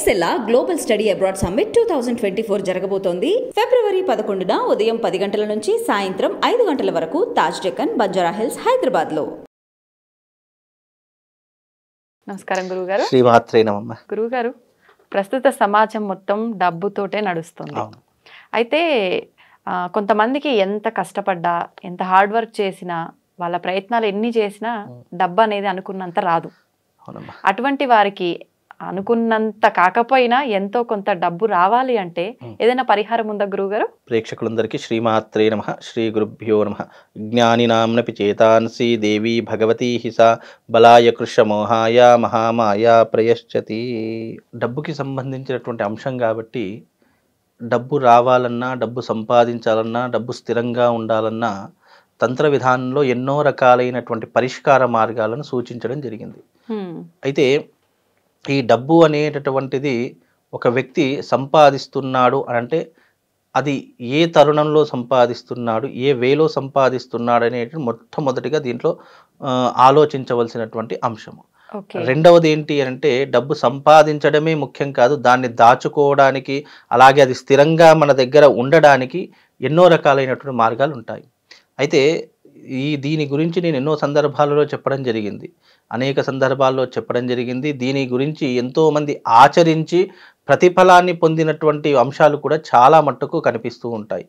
ఎక్సెల్లా global study abroad summit 2024 జరగబోతోంది. ఫిబ్రవరి 11న ఉదయం 10 గంటల నుంచి సాయంత్రం 5 గంటల వరకు తాజ్ డెక్కన్, బంజారా హిల్స్, హైదరాబాద్లో. నమస్కారం గురుగారు. శ్రీమాత్రే నమః. గురుగారు, ప్రస్తుత సమాజం మొత్తం డబ్బుతోటే నడుస్తుంది. అయితే కొంతమందికి ఎంత కష్టపడ్డా, ఎంత హార్డ్ వర్క్ చేసినా, వాళ్ళ ప్రయత్నాలు ఎన్ని చేసినా డబ్బు అనేది అనుకున్నంత రాదు. అటువంటి వారికి అనుకున్నంత కాకపోయినా ఎంతో కొంత డబ్బు రావాలి అంటే ఏదైనా పరిహారం ఉందా గురుగారు? ప్రేక్షకులందరికీ శ్రీమాత్రే నమః. శ్రీ గురుభ్యో నమః. జ్ఞానినాంనపి చేతాంసి దేవి భగవతి హిసా బలాయ కృషమోహాయ మహామాయ ప్రయశ్చతి. డబ్బుకి సంబంధించినటువంటి అంశం కాబట్టి డబ్బు రావాలన్నా, డబ్బు సంపాదించాలన్నా, డబ్బు స్థిరంగా ఉండాలన్నా తంత్ర విధానంలో ఎన్నో రకాలైనటువంటి పరిష్కార మార్గాలను సూచించడం జరిగింది. అయితే ఈ డబ్బు అనేటటువంటిది ఒక వ్యక్తి సంపాదిస్తున్నాడు అంటే అది ఏ తరుణంలో సంపాదిస్తున్నాడు, ఏ వేలో సంపాదిస్తున్నాడు అనేటి మొట్టమొదటిగా దీంట్లో ఆలోచించవలసినటువంటి అంశము. రెండవది ఏంటి అంటే డబ్బు సంపాదించడమే ముఖ్యం కాదు, దాన్ని దాచుకోవడానికి అలాగే అది స్థిరంగా మన దగ్గర ఉండడానికి ఎన్నో రకాలైనటువంటి మార్గాలు ఉంటాయి. అయితే దీని గురించి నేను ఎన్నో సందర్భాలలో చెప్పడం జరిగింది, అనేక సందర్భాల్లో చెప్పడం జరిగింది. దీని గురించి ఎంతోమంది ఆచరించి ప్రతిఫలాన్ని పొందినటువంటి అంశాలు కూడా చాలా మట్టుకు కనిపిస్తూ ఉంటాయి.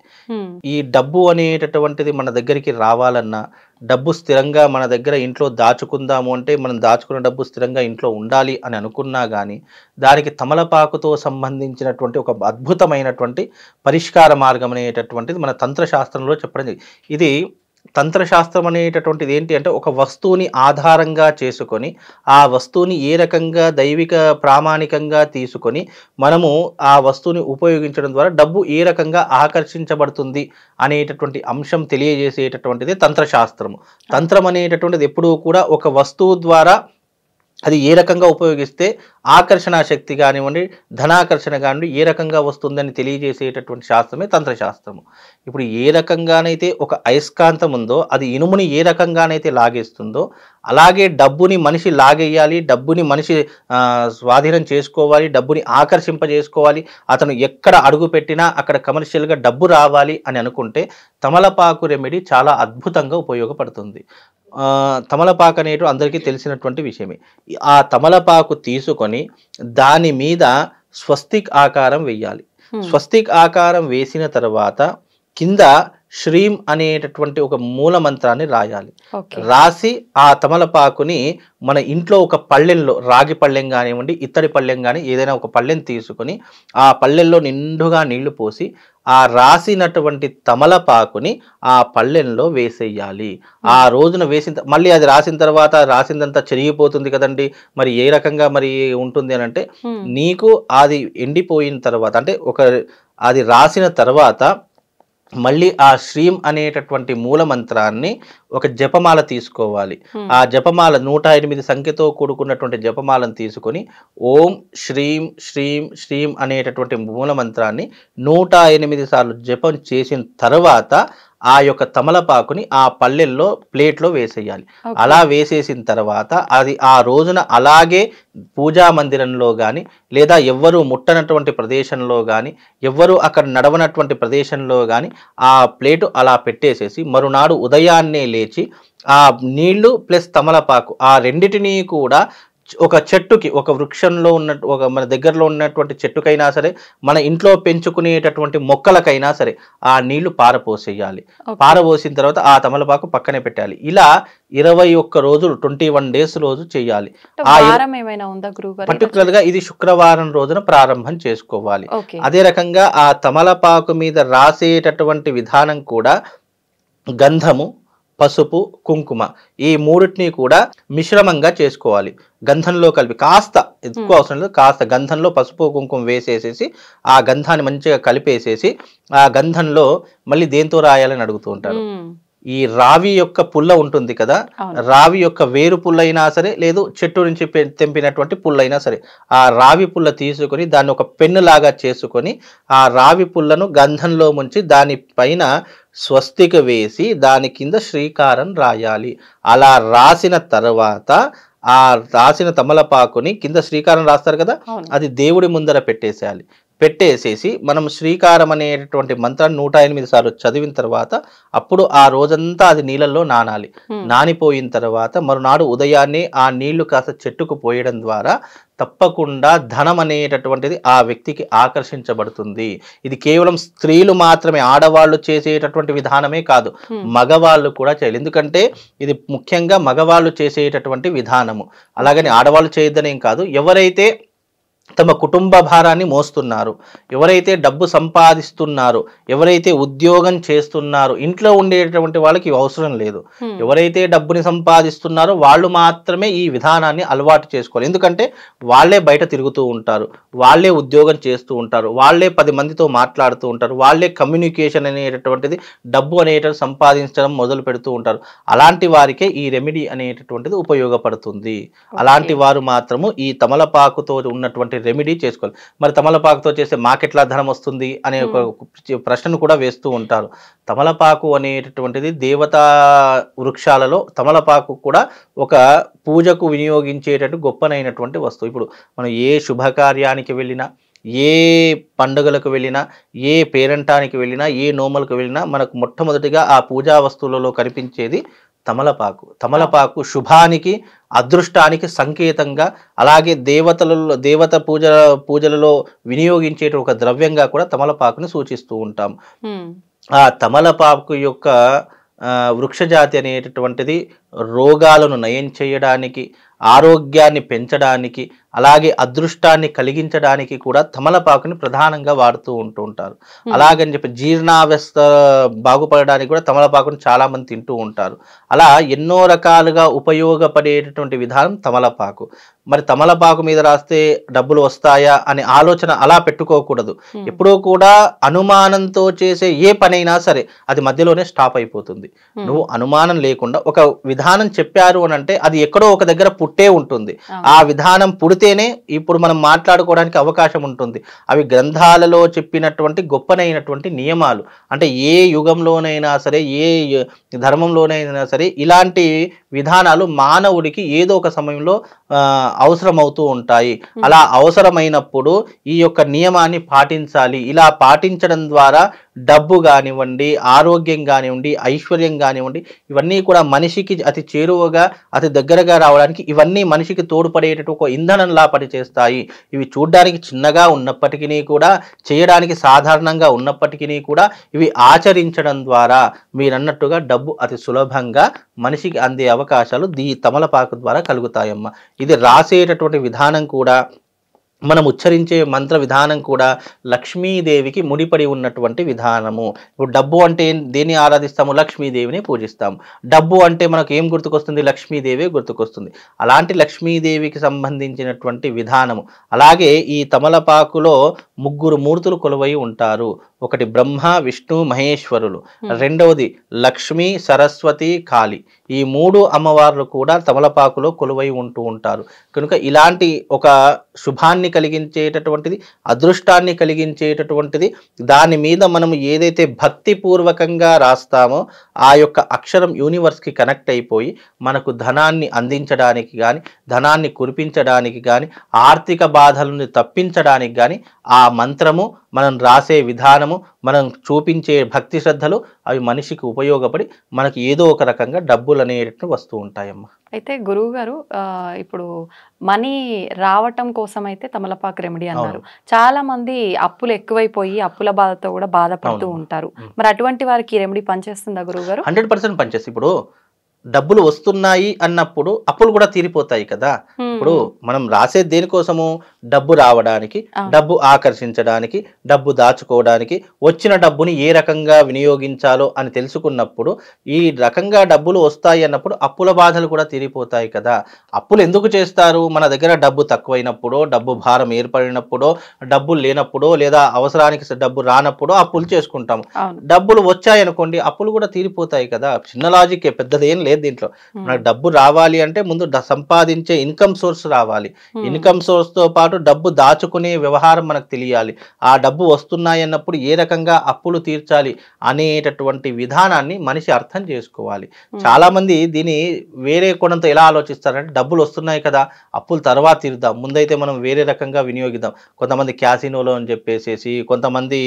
ఈ డబ్బు అనేటటువంటిది మన దగ్గరికి రావాలన్నా, డబ్బు స్థిరంగా మన దగ్గర ఇంట్లో దాచుకుందాము అంటే మనం దాచుకున్న డబ్బు స్థిరంగా ఇంట్లో ఉండాలి అని అనుకున్నా కానీ దానికి తమలపాకుతో సంబంధించినటువంటి ఒక అద్భుతమైనటువంటి పరిష్కార మార్గం అనేటటువంటిది మన తంత్రశాస్త్రంలో చెప్పడం జరిగింది. ఇది తంత్రశాస్త్రం అనేటటువంటిది ఏంటి అంటే ఒక వస్తువుని ఆధారంగా చేసుకొని ఆ వస్తువుని ఏ రకంగా దైవిక ప్రామాణికంగా తీసుకొని మనము ఆ వస్తువుని ఉపయోగించడం ద్వారా డబ్బు ఏ రకంగా ఆకర్షించబడుతుంది అనేటటువంటి అంశం తెలియజేసేటటువంటిది తంత్రశాస్త్రము. తంత్రం అనేటటువంటిది ఎప్పుడూ కూడా ఒక వస్తువు ద్వారా అది ఏ రకంగా ఉపయోగిస్తే ఆకర్షణ శక్తి కానివ్వండి, ధనాకర్షణ కానివ్వండి ఏ రకంగా వస్తుందని తెలియజేసేటటువంటి శాస్త్రమే తంత్రశాస్త్రము. ఇప్పుడు ఏ రకంగానైతే ఒక అయస్కాంతం ఉందో అది ఇనుముని ఏ రకంగానైతే లాగేస్తుందో అలాగే డబ్బుని మనిషి లాగేయాలి, డబ్బుని మనిషి స్వాధీనం చేసుకోవాలి, డబ్బుని ఆకర్షింపజేసుకోవాలి, అతను ఎక్కడ అడుగు పెట్టినా అక్కడ కమర్షియల్గా డబ్బు రావాలి అని అనుకుంటే తమలపాకు రెమెడీ చాలా అద్భుతంగా ఉపయోగపడుతుంది. తమలపాకు అనేటు అందరికీ తెలిసినటువంటి విషయమే. ఆ తమలపాకు తీసుకొని దాని మీద స్వస్తిక్ ఆకారం వేయాలి. స్వస్తిక్ ఆకారం వేసిన తర్వాత కింద శ్రీం అనేటటువంటి ఒక మూల మంత్రాన్ని రాయాలి. రాసి ఆ తమలపాకుని మన ఇంట్లో ఒక పళ్ళెంలో, రాగి పళ్ళెం కానివ్వండి, ఇత్తడి పళ్ళెం కానీ ఏదైనా ఒక పళ్ళెం తీసుకొని ఆ పళ్ళెంలో నిండుగా నీళ్లు పోసి ఆ రాసినటువంటి తమలపాకుని ఆ పళ్ళెంలో వేసేయాలి. ఆ రోజున వేసిన మళ్ళీ అది రాసిన తర్వాత రాసిందంతా చెరిగిపోతుంది కదండి, మరి ఏ రకంగా మరి ఉంటుంది అని అంటే నీకు అది ఎండిపోయిన తర్వాత అంటే అది రాసిన తర్వాత మళ్ళీ ఆ శ్రీం అనేటటువంటి మూల మంత్రాన్ని ఒక జపమాల తీసుకోవాలి. ఆ జపమాల 108 సంఖ్యతో కూడుకున్నటువంటి జపమాలను తీసుకొని ఓం శ్రీం శ్రీం శ్రీం అనేటటువంటి మూల మంత్రాన్ని 108 సార్లు జపం చేసిన తర్వాత ఆ యొక్క తమలపాకుని ఆ పళ్ళెల్లో ప్లేట్లో వేసేయాలి. అలా వేసేసిన తర్వాత అది ఆ రోజున అలాగే పూజా మందిరంలో కానీ లేదా ఎవ్వరూ ముట్టనటువంటి ప్రదేశంలో కానీ ఎవ్వరూ అక్కడ నడవనటువంటి ప్రదేశంలో కానీ ఆ ప్లేటు అలా పెట్టేసేసి మరునాడు ఉదయాన్నే లేచి ఆ నీళ్లు ప్లస్ తమలపాకు ఆ రెండిటినీ కూడా ఒక చెట్టుకి, ఒక వృక్షంలో ఒక మన దగ్గరలో ఉన్నటువంటి చెట్టుకైనా సరే, మన ఇంట్లో పెంచుకునేటటువంటి మొక్కలకైనా సరే ఆ నీళ్లు పారపోసేయాలి. పారపోసిన తర్వాత ఆ తమలపాకు పక్కనే పెట్టాలి. ఇలా 21 రోజులు 21 డేస్ రోజు చేయాలి. పర్టికులర్ గా ఇది శుక్రవారం రోజున ప్రారంభం చేసుకోవాలి. అదే రకంగా ఆ తమలపాకు మీద రాసేటటువంటి విధానం కూడా గంధము, పసుపు, కుంకుమ ఈ మూడిటిని కూడా మిశ్రమంగా చేసుకోవాలి. గంధంలో కలిపి కాస్త ఎక్కువ అవసరం లేదు, కాస్త గంధంలో పసుపు కుంకుమ వేసేసేసి ఆ గంధాన్ని మంచిగా కలిపేసేసి ఆ గంధంలో మళ్ళీ దేంతో రాయాలని అడుగుతూ ఉంటారు. ఈ రావి యొక్క పుల్ల ఉంటుంది కదా, రావి యొక్క వేరు పుల్లైనా సరే లేదు చెట్టు నుంచి తెంపినటువంటి పుల్లైనా సరే ఆ రావి పుల్ల తీసుకొని దాన్ని ఒక పెన్ను లాగా చేసుకొని ఆ రావి పుల్లను గంధంలో ముంచి దానిపైన స్వస్తిక వేసి దాని కింద శ్రీకారం రాయాలి. అలా రాసిన తర్వాత ఆ రాసిన తమలపాకుని కింద శ్రీకారం రాస్తారు కదా, అవును. అది దేవుడి ముందర పెట్టేసేయాలి. పెట్టేసేసి మనం శ్రీకారం అనేటటువంటి మంత్రాన్ని 108 సార్లు చదివిన తర్వాత అప్పుడు ఆ రోజంతా అది నీళ్ళల్లో నానాలి. నానిపోయిన తర్వాత మరునాడు ఉదయాన్నే ఆ నీళ్లు కాస్త చెట్టుకు పోయడం ద్వారా తప్పకుండా ధనం అనేటటువంటిది ఆ వ్యక్తికి ఆకర్షించబడుతుంది. ఇది కేవలం స్త్రీలు మాత్రమే, ఆడవాళ్ళు చేసేటటువంటి విధానమే కాదు, మగవాళ్ళు కూడా చేయాలి. ఎందుకంటే ఇది ముఖ్యంగా మగవాళ్ళు చేసేటటువంటి విధానము. అలాగని ఆడవాళ్ళు చేయొద్దనేం కాదు. ఎవరైతే తమ కుటుంబ భారాన్ని మోస్తున్నారు, ఎవరైతే డబ్బు సంపాదిస్తున్నారు, ఎవరైతే ఉద్యోగం చేస్తున్నారు, ఇంట్లో ఉండేటటువంటి వాళ్ళకి ఇవి అవసరం లేదు. ఎవరైతే డబ్బుని సంపాదిస్తున్నారో వాళ్ళు మాత్రమే ఈ విధానాన్ని అలవాటు చేసుకోవాలి. ఎందుకంటే వాళ్ళే బయట తిరుగుతూ ఉంటారు, వాళ్ళే ఉద్యోగం చేస్తూ ఉంటారు, వాళ్ళే 10 మందితో మాట్లాడుతూ ఉంటారు, వాళ్ళే కమ్యూనికేషన్ అనేటటువంటిది డబ్బు అనేటటువంటి సంపాదించడం మొదలు పెడుతూ ఉంటారు. అలాంటి వారికే ఈ రెమెడీ అనేటటువంటిది ఉపయోగపడుతుంది. అలాంటి వారు మాత్రము ఈ తమలపాకుతో ఉన్నటువంటి రెమెడీ చేసుకోవాలి. మరి తమలపాకుతో చేస్తే మాకెట్లా ధనం వస్తుంది అనే ఒక ప్రశ్నను కూడా వేస్తూ ఉంటారు. తమలపాకు అనేటటువంటిది దేవతా వృక్షాలలో తమలపాకు కూడా ఒక పూజకు వినియోగించేటట్టు గొప్పనైనటువంటి వస్తువు. ఇప్పుడు మనం ఏ శుభకార్యానికి వెళ్ళినా, ఏ పండుగలకు వెళ్ళినా, ఏ పేరంటానికి వెళ్ళినా, ఏ నోములకు వెళ్ళినా మనకు మొట్టమొదటిగా ఆ పూజా వస్తువులలో కనిపించేది తమలపాకు. తమలపాకు శుభానికి, అదృష్టానికి సంకేతంగా, అలాగే దేవత పూజలలో వినియోగించే ఒక ద్రవ్యంగా కూడా తమలపాకుని సూచిస్తూ ఉంటాం. ఆ తమలపాకు యొక్క వృక్షజాతి అనేటటువంటిది రోగాలను నయం చేయడానికి, ఆరోగ్యాన్ని పెంచడానికి, అలాగే అదృష్టాన్ని కలిగించడానికి కూడా తమలపాకుని ప్రధానంగా వాడుతూ ఉంటారు. అలాగని చెప్పి జీర్ణావస్థ బాగుపడడానికి కూడా తమలపాకుని చాలా మంది తింటూ ఉంటారు. అలా ఎన్నో రకాలుగా ఉపయోగపడేటటువంటి విధానం తమలపాకు. మరి తమలపాకు మీద రాస్తే డబ్బులు వస్తాయా అనే ఆలోచన అలా పెట్టుకోకూడదు. ఎప్పుడూ కూడా అనుమానంతో చేసే ఏ పనైనా సరే అది మధ్యలోనే స్టాప్ అయిపోతుంది. నువ్వు అనుమానం లేకుండా ఒక విధానం చెప్పారు అని అంటే అది ఎక్కడో ఒక దగ్గర పుట్టే ఉంటుంది. ఆ విధానం పుడితేనే ఇప్పుడు మనం మాట్లాడుకోవడానికి అవకాశం ఉంటుంది. అవి గ్రంథాలలో చెప్పినటువంటి గొప్పనైనటువంటి నియమాలు. అంటే ఏ యుగంలోనైనా సరే, ఏ ధర్మంలోనైనా సరే ఇలాంటి విధానాలు మానవుడికి ఏదో ఒక సమయంలో అవసరమవుతూ ఉంటాయి. అలా అవసరమైనప్పుడు ఈ యొక్క నియమాన్ని పాటించాలి. ఇలా పాటించడం ద్వారా డబ్బు కానివ్వండి, ఆరోగ్యం కానివ్వండి, ఐశ్వర్యం కానివ్వండి, ఇవన్నీ కూడా మనిషికి అతి చేరువగా, అతి దగ్గరగా రావడానికి ఇవన్నీ మనిషికి తోడ్పడేటట్టు ఒక ఇంధనంలా పనిచేస్తాయి. ఇవి చూడ్డానికి చిన్నగా ఉన్నప్పటికీ కూడా, చేయడానికి సాధారణంగా ఉన్నప్పటికీ కూడా ఇవి ఆచరించడం ద్వారా మీరన్నట్టుగా డబ్బు అతి సులభంగా మనిషికి అందే అవకాశాలు తమలపాకు ద్వారా కలుగుతాయమ్మ. ఇది రాసేటటువంటి విధానం కూడా, మనం ఉచ్చరించే మంత్ర విధానం కూడా లక్ష్మీదేవికి ముడిపడి ఉన్నటువంటి విధానము. ఇప్పుడు డబ్బు అంటే దేన్ని ఆరాధిస్తాము? లక్ష్మీదేవిని పూజిస్తాము. డబ్బు అంటే మనకు ఏం గుర్తుకొస్తుంది? లక్ష్మీదేవి గుర్తుకొస్తుంది. అలాంటి లక్ష్మీదేవికి సంబంధించినటువంటి విధానము. అలాగే ఈ తమలపాకులో 3 మూర్తులు కొలువై ఉంటారు. ఒకటి బ్రహ్మ, విష్ణు, మహేశ్వరులు. రెండవది లక్ష్మి, సరస్వతి, కాళి. ఈ 3 అమ్మవార్లు కూడా తమలపాకులో కొలువై ఉంటూ ఉంటారు. కనుక ఇలాంటి ఒక శుభాన్ని కలిగించేటటువంటిది, అదృష్టాన్ని కలిగించేటటువంటిది, దాని మీద మనం ఏదైతే భక్తి పూర్వకంగా రాస్తామో ఆ యొక్క అక్షరం యూనివర్స్కి కనెక్ట్ అయిపోయి మనకు ధనాన్ని అందించడానికి కానీ, ధనాన్ని కురిపించడానికి కానీ, ఆర్థిక బాధలను తప్పించడానికి కానీ ఆ మంత్రము, మనం రాసే విధానము, మనం చూపించే భక్తి శ్రద్ధలు అవి మనిషికి ఉపయోగపడి మనకి ఏదో ఒక రకంగా డబ్బులు అనేటట్టు వస్తూ ఉంటాయమ్మా. అయితే గురువు గారు, ఇప్పుడు మనీ రావటం కోసం అయితే తమలపాకు రెమెడీ అన్నారు. చాలా మంది అప్పులు ఎక్కువైపోయి అప్పుల బాధతో కూడా బాధపడుతూ ఉంటారు. మరి అటువంటి వారికి రెమెడీ పనిచేస్తుందా గురువు గారు? 100% పనిచేస్తుంది. ఇప్పుడు డబ్బులు వస్తున్నాయి అన్నప్పుడు అప్పులు కూడా తీరిపోతాయి కదా. ఇప్పుడు మనం రాసేది దేనికోసము? డబ్బు రావడానికి, డబ్బు ఆకర్షించడానికి, డబ్బు దాచుకోవడానికి, వచ్చిన డబ్బుని ఏ రకంగా వినియోగించాలో అని తెలుసుకున్నప్పుడు ఈ రకంగా డబ్బులు వస్తాయి అన్నప్పుడు అప్పుల బాధలు కూడా తీరిపోతాయి కదా. అప్పులు ఎందుకు చేస్తారు? మన దగ్గర డబ్బు తక్కువైనప్పుడో, డబ్బు భారం ఏర్పడినప్పుడో, డబ్బులు లేనప్పుడో, లేదా అవసరానికి డబ్బు రానప్పుడో అప్పులు చేసుకుంటాము. డబ్బులు వచ్చాయనుకోండి అప్పులు కూడా తీరిపోతాయి కదా. చిన్న లాజిక్, పెద్దదేం లేదు దీంట్లో. మనకు డబ్బు రావాలి అంటే ముందు సంపాదించే ఇన్కమ్ సోర్స్ రావాలి. ఇన్కమ్ సోర్స్తో పాటు డబ్బు దాచుకునే వ్యవహారం మనకు తెలియాలి. ఆ డబ్బు వస్తున్నాయి అన్నప్పుడు ఏ రకంగా అప్పులు తీర్చాలి అనేటటువంటి విధానాన్ని మనిషి అర్థం చేసుకోవాలి. చాలామంది దీన్ని వేరే కోణంతో ఎలా ఆలోచిస్తారంటే డబ్బులు వస్తున్నాయి కదా, అప్పులు తర్వాత తీరుద్దాం, ముందైతే మనం వేరే రకంగా వినియోగిద్దాం. కొంతమంది క్యాసినోలో అని చెప్పేసేసి, కొంతమంది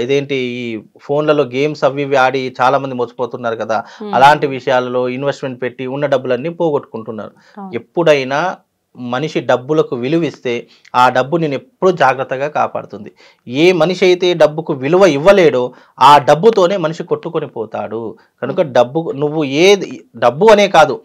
ఇదేంటి ఈ ఫోన్లలో గేమ్స్ అవి ఇవి ఆడి చాలా మంది మోసపోతున్నారు కదా, అలాంటి విషయాలలో ఇన్వెస్ట్మెంట్ పెట్టి ఉన్న డబ్బులన్నీ పోగొట్టుకుంటున్నారు. ఎప్పుడైనా మనిషి డబ్బులకు విలువిస్తే ఆ డబ్బు నేను ఎప్పుడూ జాగ్రత్తగా కాపాడుతుంది. ఏ మనిషి అయితే డబ్బుకు విలువ ఇవ్వలేడో ఆ డబ్బుతోనే మనిషి కొట్టుకొని పోతాడు. కనుక నువ్వు డబ్బు అనే కాదు,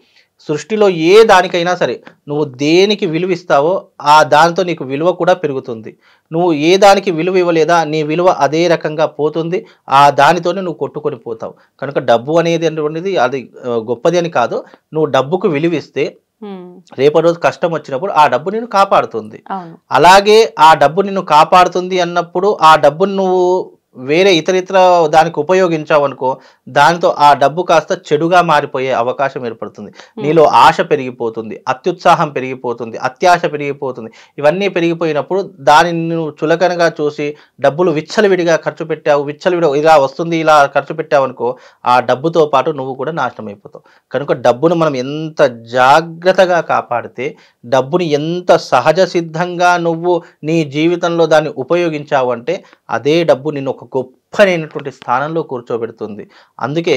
సృష్టిలో ఏ దానికైనా సరే నువ్వు దేనికి విలువిస్తావో ఆ దానితో నీకు విలువ కూడా పెరుగుతుంది. నువ్వు ఏ దానికి విలువ ఇవ్వలేదా నీ విలువ అదే రకంగా పోతుంది, ఆ దానితోనే నువ్వు కొట్టుకొని పోతావు. కనుక డబ్బు అనేది అది గొప్పది అని కాదు. నువ్వు డబ్బుకు విలువిస్తే రేపటి రోజు కష్టం వచ్చినప్పుడు ఆ డబ్బు నిన్ను కాపాడుతుంది. అలాగే ఆ డబ్బు నిన్ను కాపాడుతుంది అన్నప్పుడు ఆ డబ్బును నువ్వు వేరే ఇతరితర దానికి ఉపయోగించావు అనుకో, దానితో ఆ డబ్బు కాస్త చెడుగా మారిపోయే అవకాశం ఏర్పడుతుంది. నీలో ఆశ పెరిగిపోతుంది, అత్యుత్సాహం పెరిగిపోతుంది, అత్యాశ పెరిగిపోతుంది. ఇవన్నీ పెరిగిపోయినప్పుడు దానిని నువ్వు చులకనగా చూసి డబ్బులు విచ్చలవిడిగా ఖర్చు పెట్టావు, ఇలా వస్తుంది ఇలా ఖర్చు పెట్టావు అనుకో, ఆ డబ్బుతో పాటు నువ్వు కూడా నాశనం అయిపోతావు. కనుక డబ్బును మనం ఎంత జాగ్రత్తగా కాపాడితే, డబ్బుని ఎంత సహజ సిద్ధంగా నువ్వు నీ జీవితంలో దాన్ని ఉపయోగించావు అంటే అదే డబ్బు నిన్ను ఒక గొప్పనైనటువంటి స్థానంలో కూర్చోబెడుతుంది. అందుకే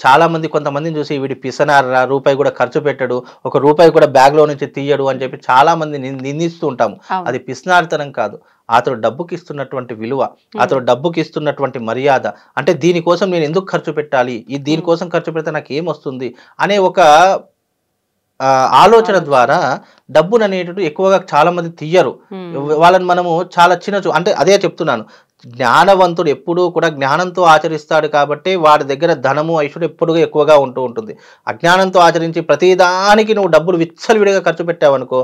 చాలామంది కొంతమందిని చూసి వీడి పిసనారా, రూపాయి కూడా ఖర్చు పెట్టడు, ఒక రూపాయి కూడా బ్యాగ్లో నుంచి తీయడు అని చెప్పి చాలామంది నిందిస్తూ ఉంటాము. అది పిసినారితనం కాదు, అతడు డబ్బుకి ఇస్తున్నటువంటి విలువ, అతడు డబ్బుకి ఇస్తున్నటువంటి మర్యాద. అంటే దీనికోసం నేను ఎందుకు ఖర్చు పెట్టాలి, దీనికోసం ఖర్చు పెడితే నాకు ఏమొస్తుంది అనే ఒక ఆలోచన ద్వారా డబ్బును అనేటట్టు ఎక్కువగా చాలా మంది తీయరు. వాళ్ళని మనము చాలా అంటే అదే చెప్తున్నాను, జ్ఞానవంతుడు ఎప్పుడూ కూడా జ్ఞానంతో ఆచరిస్తాడు కాబట్టి వాడి దగ్గర ధనము ఐశ్వర్యం ఎప్పుడూ ఎక్కువగా ఉంటుంది. అజ్ఞానంతో ఆచరించి ప్రతిదానికి నువ్వు డబ్బులు విచ్చలవిడిగా ఖర్చు పెట్టావనుకో,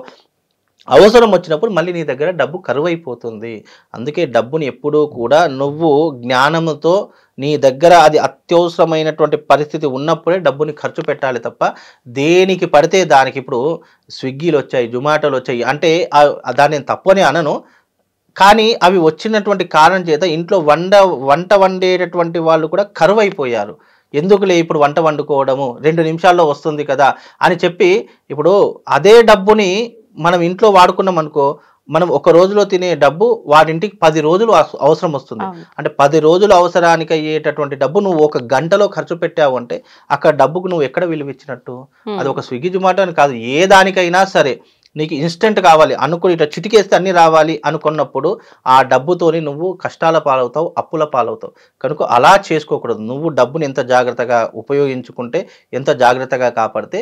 అవసరం వచ్చినప్పుడు మళ్ళీ నీ దగ్గర డబ్బు కరువైపోతుంది. అందుకే డబ్బుని ఎప్పుడూ కూడా నువ్వు జ్ఞానంతో నీ దగ్గర అది అత్యవసరమైనటువంటి పరిస్థితి ఉన్నప్పుడే డబ్బుని ఖర్చు పెట్టాలి తప్ప దేనికి పడితే దానికి. ఇప్పుడు స్విగ్గీలు వచ్చాయి, జొమాటోలు వచ్చాయి అంటే దాన్ని నేను తప్పని అనను, కానీ అవి వచ్చినటువంటి కారణం చేత ఇంట్లో వంట వండేటటువంటి వాళ్ళు కూడా కరువైపోయారు. ఎందుకులే ఇప్పుడు వంట వండుకోవడము, 2 నిమిషాల్లో వస్తుంది కదా అని చెప్పి ఇప్పుడు అదే డబ్బుని మనం ఇంట్లో వాడుకున్నాం అనుకో, మనం ఒక రోజులో తినే డబ్బు వాడింటికి 10 రోజులు అవసరం వస్తుంది. అంటే 10 రోజులు అవసరానికి అయ్యేటటువంటి డబ్బు నువ్వు 1 గంటలో ఖర్చు పెట్టావు అంటే అక్కడ డబ్బుకు నువ్వు ఎక్కడ విలువిచ్చినట్టు? అది ఒక స్విగ్గీ జొమాటో అని కాదు, ఏ దానికైనా సరే నీకు ఇన్స్టెంట్ కావాలి అనుకుని ఇట్లా చిటికేస్తే అన్నీ రావాలి అనుకున్నప్పుడు ఆ డబ్బుతోని నువ్వు కష్టాల పాలవుతావు, అప్పుల పాలవుతావు. కనుక అలా చేసుకోకూడదు. నువ్వు డబ్బుని ఎంత జాగ్రత్తగా ఉపయోగించుకుంటే, ఎంత జాగ్రత్తగా కాపాడితే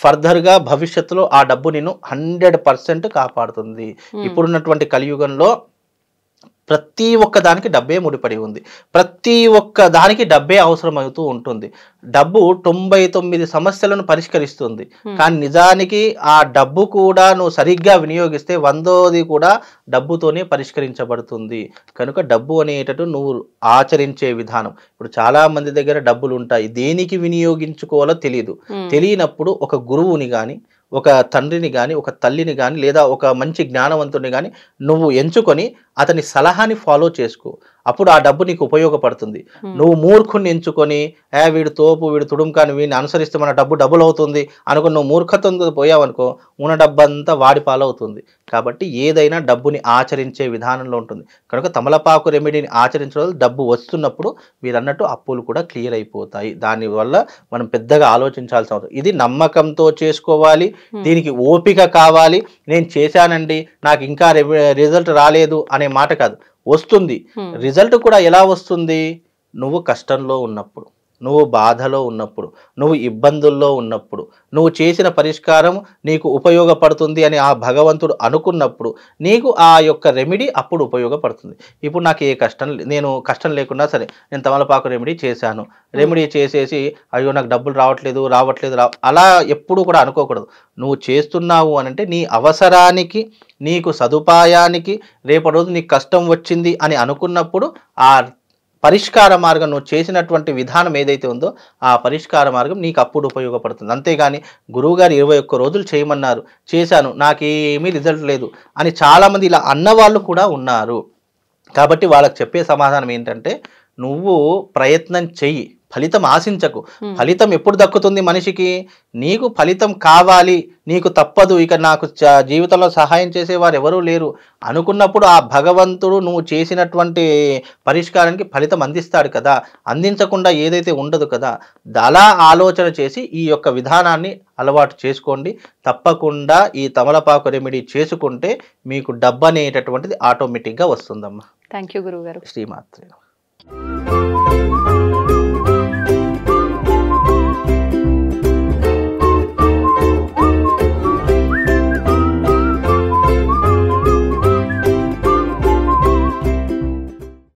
ఫర్దర్గా భవిష్యత్తులో ఆ డబ్బు నిన్ను 100% కాపాడుతుంది. ఇప్పుడున్నటువంటి కలియుగంలో ప్రతి ఒక్క దానికి డబ్బే ముడిపడి ఉంది, ప్రతి ఒక్క దానికి డబ్బే అవసరం అవుతూ ఉంటుంది. డబ్బు 99 సమస్యలను పరిష్కరిస్తుంది, కానీ నిజానికి ఆ డబ్బు కూడా నువ్వు సరిగ్గా వినియోగిస్తే 100ది కూడా డబ్బుతోనే పరిష్కరించబడుతుంది. కనుక డబ్బు అనేటట్టు నువ్వు ఆచరించే విధానం. ఇప్పుడు చాలా మంది దగ్గర డబ్బులు ఉంటాయి, దేనికి వినియోగించుకోవాలో తెలియనప్పుడు ఒక గురువుని కానీ, ఒక తండ్రిని కానీ, ఒక తల్లిని కానీ, లేదా ఒక మంచి జ్ఞానవంతుని కానీ నువ్వు ఎంచుకొని అతని సలహాని ఫాలో చేసుకో. అప్పుడు ఆ డబ్బు నీకు ఉపయోగపడుతుంది. నువ్వు మూర్ఖుని ఎంచుకొని వీడు తోపు, వీడు తుడుంకాని, వీడిని అనుసరిస్తే మన డబ్బు డబుల్ అవుతుంది అనుకుని నువ్వు మూర్ఖత్వంతో పోయావనుకో, ఉన్న డబ్బంతా వాడి పాలవుతుంది. కాబట్టి ఏదైనా డబ్బుని ఆచరించే విధానంలో ఉంటుంది. కనుక తమలపాకు రెమెడీని ఆచరించడం వల్ల డబ్బు వస్తున్నప్పుడు మీరు అన్నట్టు అప్పులు కూడా క్లియర్ అయిపోతాయి. దానివల్ల మనం పెద్దగా ఆలోచించాల్సిన అవసరం. ఇది నమ్మకంతో చేసుకోవాలి, దీనికి ఓపిక కావాలి. నేను చేశానండి నాకు ఇంకా రిజల్ట్ రాలేదు అనే మాట కాదు, వస్తుంది. రిజల్ట్ కూడా ఎలా వస్తుంది? నువ్వు కష్టంలో ఉన్నప్పుడు, నువ్వు బాధలో ఉన్నప్పుడు, నువ్వు ఇబ్బందుల్లో ఉన్నప్పుడు, నువ్వు చేసిన పరిష్కారం నీకు ఉపయోగపడుతుంది అని ఆ భగవంతుడు అనుకున్నప్పుడు నీకు ఆ యొక్క రెమెడీ అప్పుడు ఉపయోగపడుతుంది. ఇప్పుడు నాకు నేను కష్టం లేకున్నా సరే నేను తమలపాకు రెమెడీ చేశాను, రెమెడీ చేసేసి అయ్యో నాకు డబ్బులు రావట్లేదు అలా ఎప్పుడు కూడా అనుకోకూడదు. నువ్వు చేస్తున్నావు అనంటే నీ అవసరానికి, నీకు సదుపాయానికి, రేపటి రోజు నీకు కష్టం వచ్చింది అని అనుకున్నప్పుడు ఆ పరిష్కార మార్గం నువ్వు చేసినటువంటి విధానం ఏదైతే ఉందో ఆ పరిష్కార మార్గం నీకు అప్పుడు ఉపయోగపడుతుంది. అంతేగాని గురువుగారు 21 రోజులు చేయమన్నారు, చేశాను, నాకేమీ రిజల్ట్ లేదు అని చాలామంది ఇలా అన్నవాళ్ళు కూడా ఉన్నారు. కాబట్టి వాళ్ళకి చెప్పే సమాధానం ఏంటంటే, నువ్వు ప్రయత్నం చెయ్యి, ఫలితం ఆశించకు. ఫలితం ఎప్పుడు దక్కుతుంది మనిషికి? నీకు ఫలితం కావాలి, నీకు తప్పదు, ఇక నాకు జీవితంలో సహాయం చేసేవారు ఎవరూ లేరు అనుకున్నప్పుడు ఆ భగవంతుడు నువ్వు చేసినటువంటి పరిష్కారానికి ఫలితం అందిస్తాడు కదా. అందించకుండా ఏదైతే ఉండదు కదా. అలా ఆలోచన చేసి ఈ యొక్క విధానాన్ని అలవాటు చేసుకోండి. తప్పకుండా ఈ తమలపాకు రెమెడీ చేసుకుంటే మీకు డబ్బు అనేటటువంటిది ఆటోమేటిక్గా వస్తుందమ్మా. థ్యాంక్ యూ గురువు గారు. శ్రీమాత్రే.